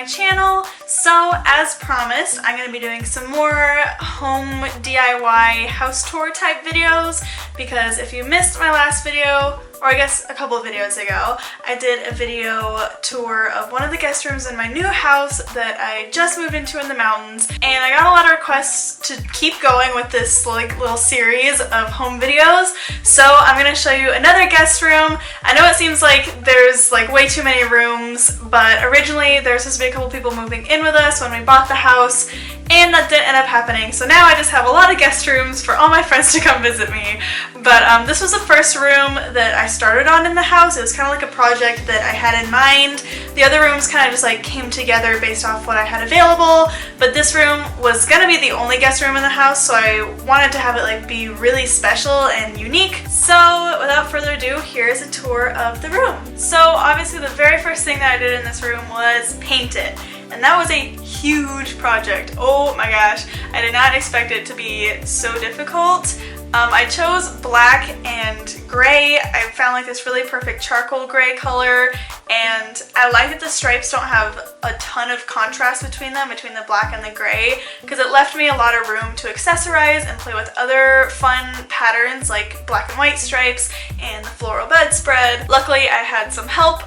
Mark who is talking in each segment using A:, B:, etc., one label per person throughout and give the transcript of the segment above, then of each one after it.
A: my channel. So as promised, I'm going to be doing some more home DIY house tour type videos, because if you missed my last video, or I guess a couple of videos ago, I did a video tour of one of the guest rooms in my new house that I just moved into in the mountains, and I got a lot of requests to keep going with this like little series of home videos. So I'm going to show you another guest room. I know it seems like there's like way too many rooms, but originally there was supposed to be a couple people moving in with us when we bought the house, and that didn't end up happening. So now I just have a lot of guest rooms for all my friends to come visit me. But this was the first room that I started on in the house. It was kind of like a project that I had in mind. The other rooms kind of just like came together based off what I had available, but this room was gonna be the only guest room in the house, so I wanted to have it like be really special and unique. So without further ado, here's a tour of the room. So obviously the very first thing that I did in this room was paint it. And that was a huge project. Oh my gosh, I did not expect it to be so difficult. I chose black and gray. I found like this really perfect charcoal gray color, and I like that the stripes don't have a ton of contrast between them, between the black and the gray, because it left me a lot of room to accessorize and play with other fun patterns like black and white stripes and the floral bedspread. Luckily I had some help.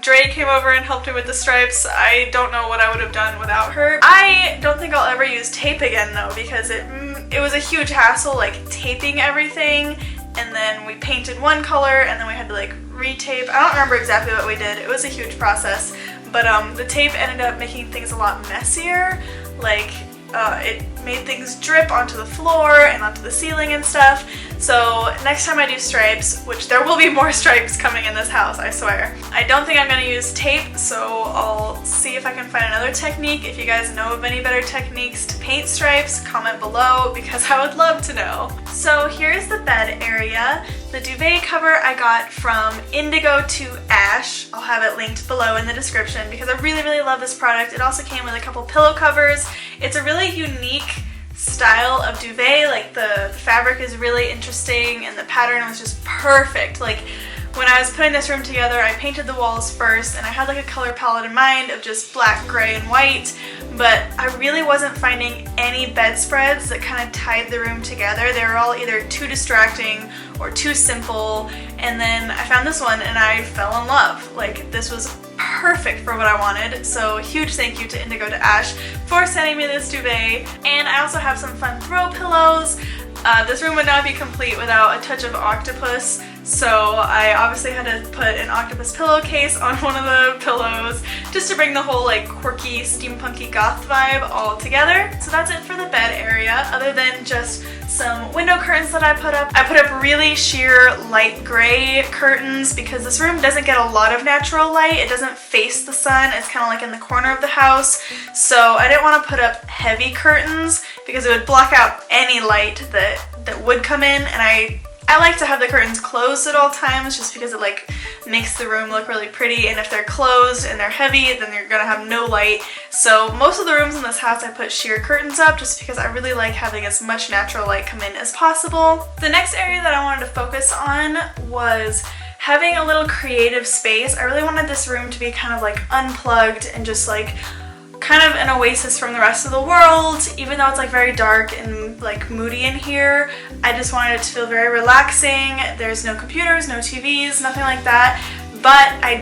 A: Dre came over and helped me with the stripes. I don't know what I would have done without her. I don't think I'll ever use tape again though, because it was a huge hassle like taping everything, and then we painted one color and then we had to like retape. I don't remember exactly what we did. It was a huge process, but the tape ended up making things a lot messier. Like it made things drip onto the floor and onto the ceiling and stuff. So next time I do stripes, which there will be more stripes coming in this house, I swear. I don't think I'm going to use tape, so I'll see if I can find another technique. If you guys know of any better techniques to paint stripes, comment below, because I would love to know. So here's the bed area. The duvet cover I got from Indigo to Ash. I'll have it linked below in the description because I really, really love this product. It also came with a couple pillow covers. It's a really unique style of duvet. Like the fabric is really interesting and the pattern was just perfect. Like when I was putting this room together, I painted the walls first and I had like a color palette in mind of just black, gray, and white, but I really wasn't finding any bedspreads that kind of tied the room together. They were all either too distracting or too simple, and then I found this one and I fell in love. Like this was perfect for what I wanted, so huge thank you to Indigo to Ash for sending me this duvet. And I also have some fun throw pillows. This room would not be complete without a touch of octopus, so I obviously had to put an octopus pillowcase on one of the pillows just to bring the whole like quirky, steampunky goth vibe all together. So that's it for the bed area, other than just some window curtains that I put up. I put up really sheer light gray curtains because this room doesn't get a lot of natural light. It doesn't face the sun. It's kind of like in the corner of the house. So I didn't want to put up heavy curtains because it would block out any light that would come in, and I like to have the curtains closed at all times just because it like makes the room look really pretty, and if they're closed and they're heavy then you're gonna have no light. So most of the rooms in this house I put sheer curtains up just because I really like having as much natural light come in as possible. The next area that I wanted to focus on was having a little creative space. I really wanted this room to be kind of like unplugged and just like kind of an oasis from the rest of the world. Even though it's like very dark and like moody in here, I just wanted it to feel very relaxing. There's no computers, no TVs, nothing like that. But I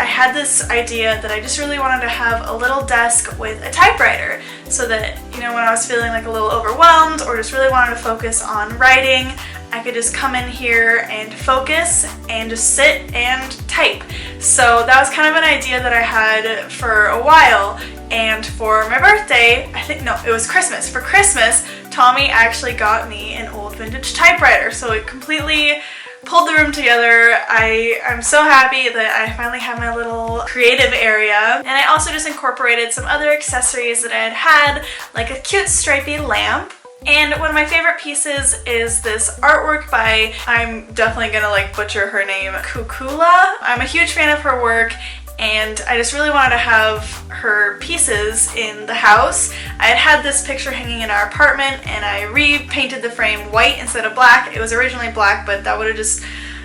A: had this idea that I just really wanted to have a little desk with a typewriter, so that, you know, when I was feeling like a little overwhelmed or just really wanted to focus on writing, I could just come in here and focus and just sit and type. So that was kind of an idea that I had for a while. And for my birthday, it was Christmas. For Christmas, Tommy actually got me an old vintage typewriter, so it completely pulled the room together. I'm so happy that I finally have my little creative area. And I also just incorporated some other accessories that I had, like a cute stripy lamp. And one of my favorite pieces is this artwork by, I'm definitely gonna like butcher her name, Kukula. I'm a huge fan of her work, and I just really wanted to have her pieces in the house. I had this picture hanging in our apartment and I repainted the frame white instead of black. It was originally black, but that would have just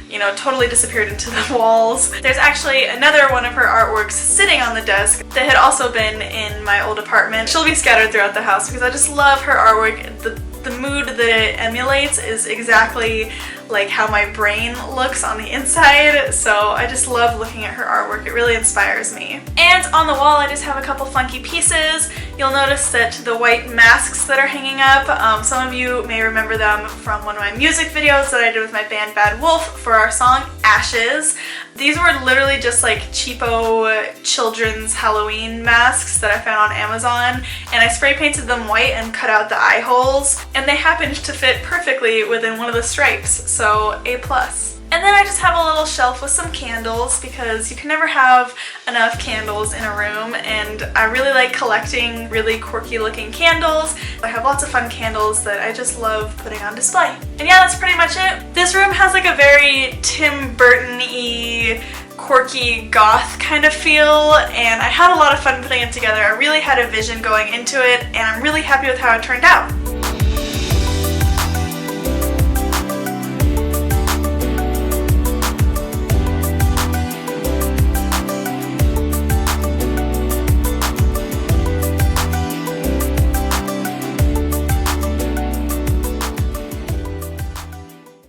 A: you know, totally disappeared into the walls. There's actually another one of her artworks sitting on the desk that had also been in my old apartment. She'll be scattered throughout the house because I just love her artwork. The mood that it emulates is exactly like how my brain looks on the inside, so I just love looking at her artwork. It really inspires me. And on the wall I just have a couple funky pieces. You'll notice that the white masks that are hanging up, some of you may remember them from one of my music videos that I did with my band Bad Wolf for our song Ashes. These were literally just like cheapo children's Halloween masks that I found on Amazon, and I spray painted them white and cut out the eye holes, and they happened to fit perfectly within one of the stripes, so A+. And then I just have a little shelf with some candles because you can never have enough candles in a room, and I really like collecting really quirky looking candles. I have lots of fun candles that I just love putting on display. And yeah, that's pretty much it. This room has like a very Tim Burton-y, quirky goth kind of feel, and I had a lot of fun putting it together. I really had a vision going into it, and I'm really happy with how it turned out.